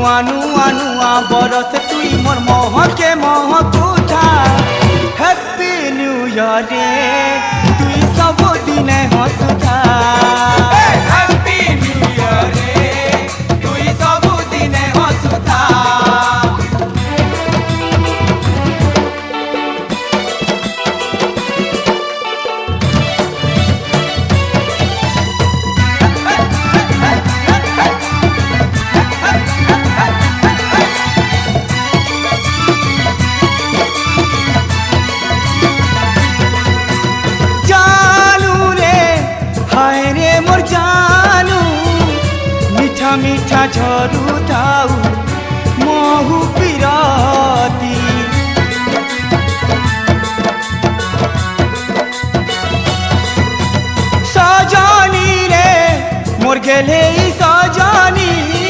नुआ नुआ नुआ बरस तुई मोर महके महकुथा हैप्पी न्यू ईयर रे तुई सब दिन हसुथा हैप्पी न्यू ईयर रे तुई सब दिन हसुथा मीठा झरू थाऊ महु पिराती सजनी रे मोर गेले